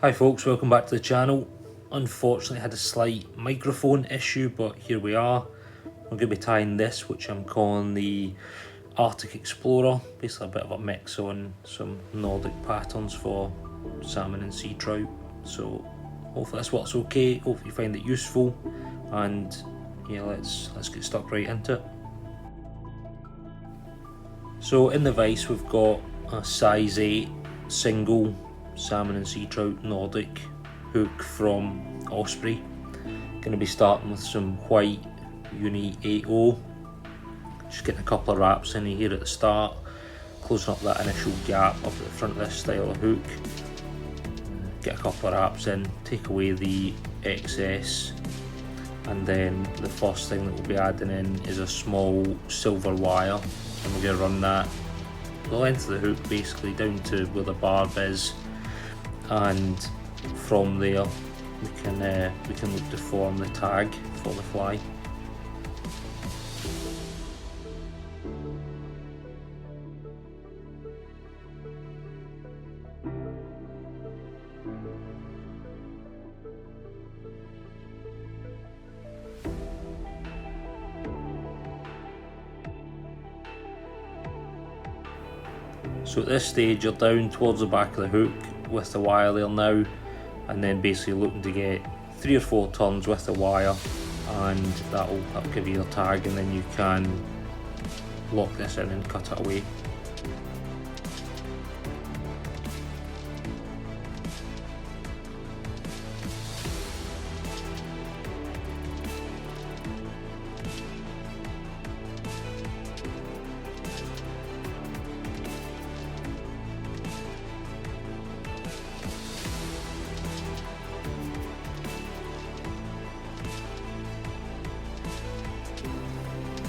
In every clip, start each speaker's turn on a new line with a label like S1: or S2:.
S1: Hi folks, welcome back to the channel. Unfortunately I had a slight microphone issue, but here we are. I'm going to be tying this, which I'm calling the Artic Explorer, basically a bit of a mix on some Nordic patterns for salmon and sea trout. So hopefully this works okay, hopefully you find it useful, and yeah, let's get stuck right into it. So in the vise we've got a size 8 single salmon and sea trout Nordic hook from Osprey. Going to be starting with some white Uni 8.0. Just getting a couple of wraps in here at the start, closing up that initial gap up at the front of this style of hook. Get a couple of wraps in, take away the excess, and then the first thing that we'll be adding in is a small silver wire, and we're going to run that the length of the hook basically down to where the barb is, and from there we can look to form the tag for the fly. So at this stage you're down towards the back of the hook with the wire there now, and then basically looking to get 3 or 4 turns with the wire, and that'll give you your tag, and then you can lock this in and cut it away.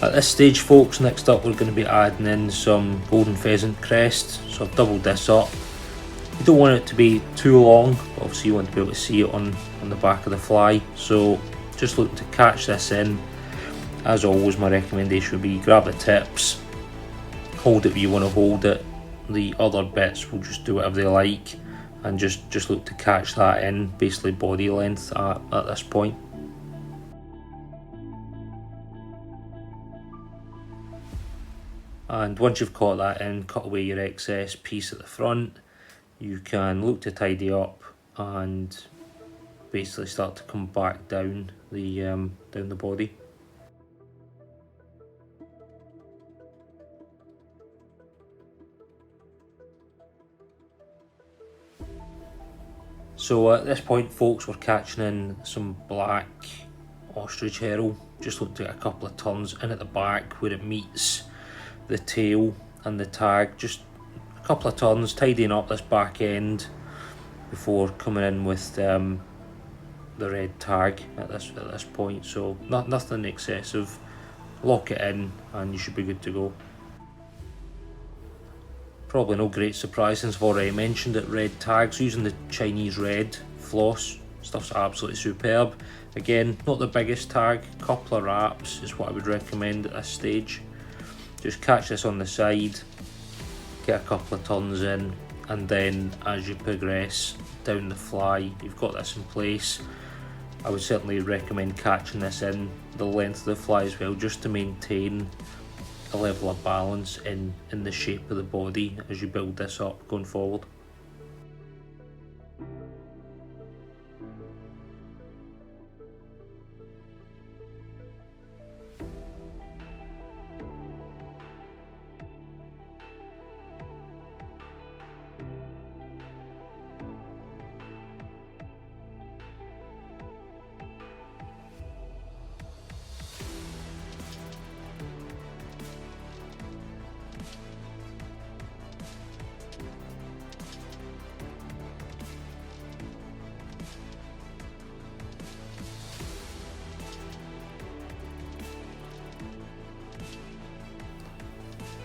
S1: At this stage folks, next up we're going to be adding in some golden pheasant crest. So I've doubled this up. You don't want it to be too long, but obviously you want to be able to see it on the back of the fly. So just look to catch this in. As always, my recommendation would be grab the tips, hold it where you want to hold it. The other bits will just do whatever they like, and just look to catch that in, basically body length at this point. And once you've caught that in, cut away your excess piece at the front. You can look to tidy up and basically start to come back down the body. So at this point folks, we're catching in some black ostrich herl. Just look to get a couple of turns in at the back where it meets the tail and the tag, just a couple of turns, tidying up this back end before coming in with the red tag at this point. So nothing excessive, lock it in and you should be good to go. Probably no great surprise since I've already mentioned it, red tags, using the Chinese red floss, stuff's absolutely superb. Again, not the biggest tag, couple of wraps is what I would recommend at this stage. Just catch this on the side, get a couple of turns in, and then as you progress down the fly, you've got this in place. I would certainly recommend catching this in the length of the fly as well, just to maintain a level of balance in the shape of the body as you build this up going forward.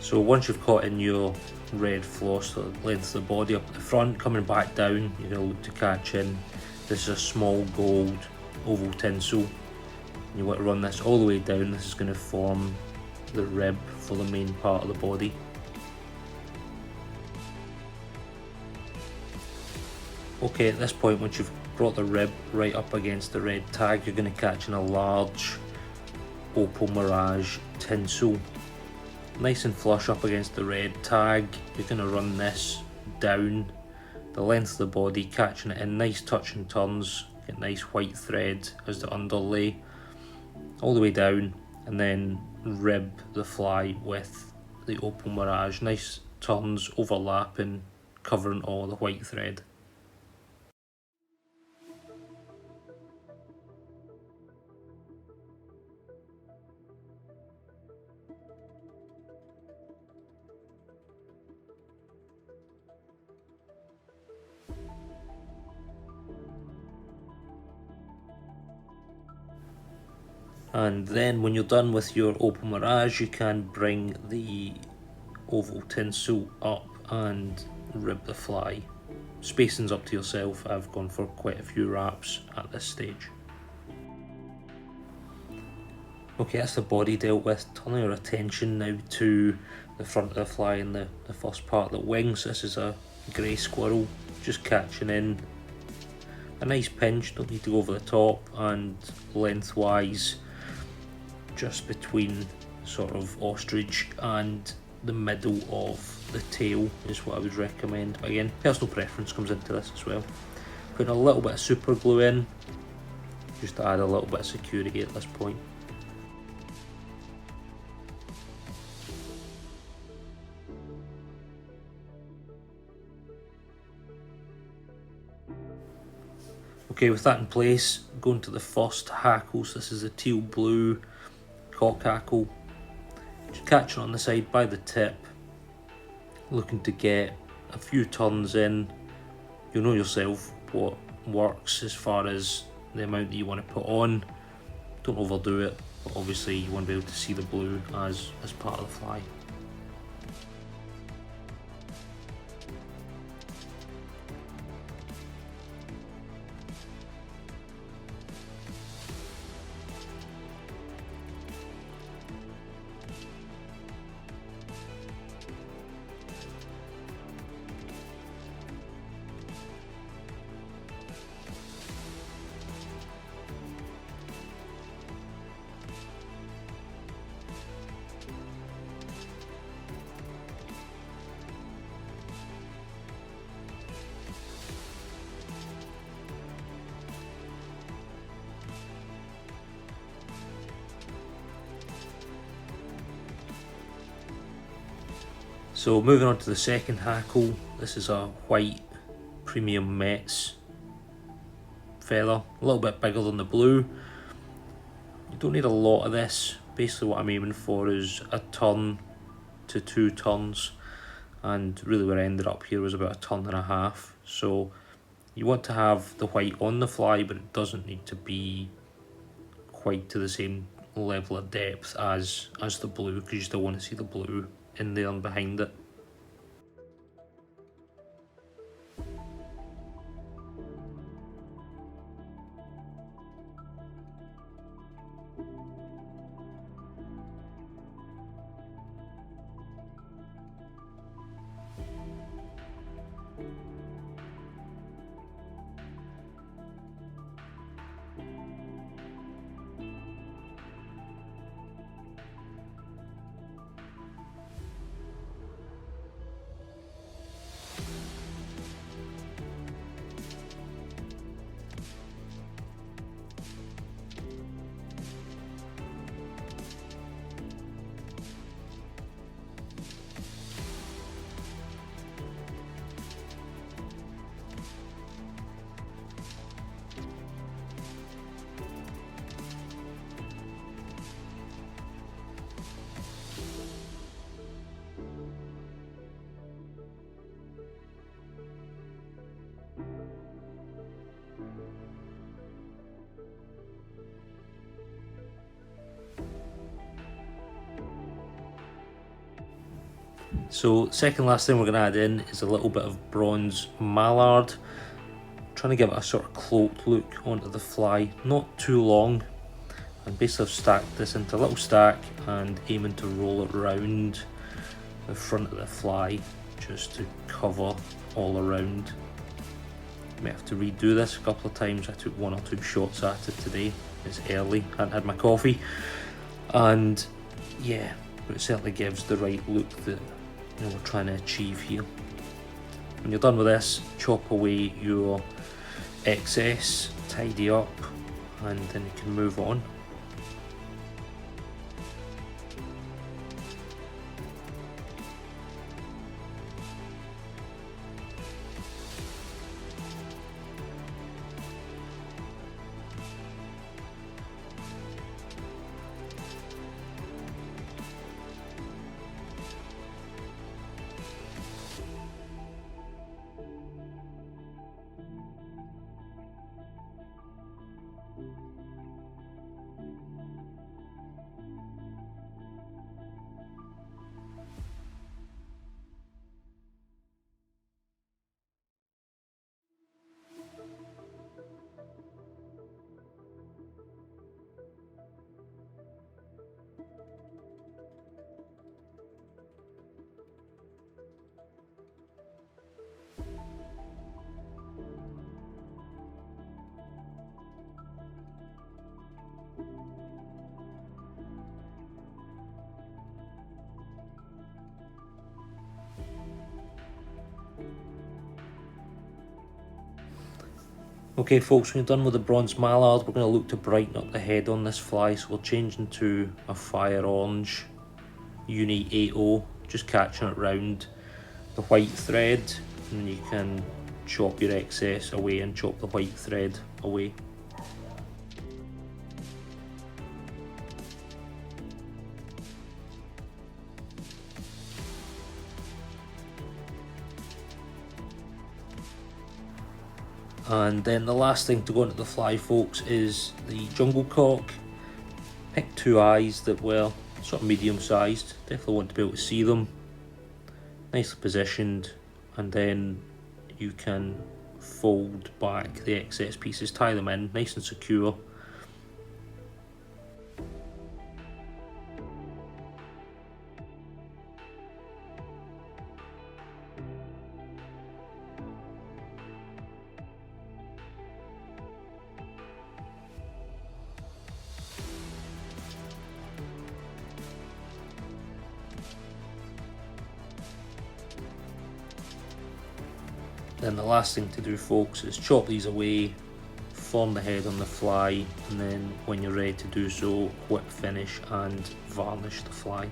S1: So once you've caught in your red floss, the length of the body up at the front, coming back down, you're going to look to catch in. This is a small gold oval tinsel. You want to run this all the way down. This is going to form the rib for the main part of the body. Okay, at this point, once you've brought the rib right up against the red tag, you're going to catch in a large Opal Mirage tinsel. Nice and flush up against the red tag. You're going to run this down the length of the body, catching it in nice touch and turns. Get nice white thread as the underlay, all the way down, and then rib the fly with the Opal Mirage. Nice turns, overlapping, covering all the white thread. And then when you're done with your Opal Mirage, you can bring the oval tinsel up and rib the fly. Spacing's up to yourself. I've gone for quite a few wraps at this stage. Okay, that's the body dealt with. Turning our attention now to the front of the fly and the first part of the wings. This is a grey squirrel, just catching in a nice pinch, don't need to go over the top, and lengthwise just between sort of ostrich and the middle of the tail is what I would recommend. But again, personal preference comes into this as well. Putting a little bit of super glue in, just to add a little bit of security at this point. Okay, with that in place, going to the first hackles. This is a teal blue cock hackle. Just catching on the side by the tip, looking to get a few turns in. You'll know yourself what works as far as the amount that you want to put on. Don't overdo it, but obviously you want to be able to see the blue as part of the fly. So moving on to the second hackle, this is a white premium Mets feather, a little bit bigger than the blue. You don't need a lot of this. Basically what I'm aiming for is a turn to 2 turns, and really where I ended up here was about a turn and a half. So you want to have the white on the fly, but it doesn't need to be quite to the same level of depth as the blue, because you still want to see the blue in there and behind it. So second last thing we're going to add in is a little bit of bronze mallard. Trying to give it a sort of cloaked look onto the fly, not too long. And basically I've stacked this into a little stack and aiming to roll it around the front of the fly just to cover all around. May have to redo this a couple of times. I took 1 or 2 shots at it today. It's early, hadn't had my coffee, and yeah, but it certainly gives the right look that we're trying to achieve here. When you're done with this, chop away your excess, tidy up, and then you can move on. Okay folks, when you're done with the bronze mallard, we're going to look to brighten up the head on this fly, so we'll change into a fire orange Uni 80, just catching it round the white thread, and then you can chop your excess away and chop the white thread away. And then the last thing to go into the fly, folks, is the jungle cock. Pick 2 eyes that were sort of medium sized, definitely want to be able to see them, nicely positioned, and then you can fold back the excess pieces, tie them in nice and secure. Then the last thing to do, folks, is chop these away, form the head on the fly, and then when you're ready to do so, whip finish and varnish the fly.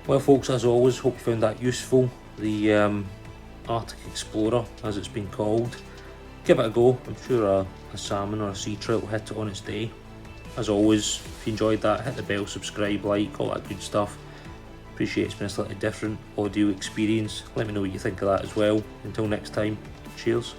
S1: Well folks, as always, hope you found that useful. The Arctic Explorer, as it's been called. Give it a go, I'm sure a salmon or a sea trout will hit it on its day. As always, if you enjoyed that, hit the bell, subscribe, like, all that good stuff. Appreciate it's been a slightly different audio experience. Let me know what you think of that as well. Until next time, cheers.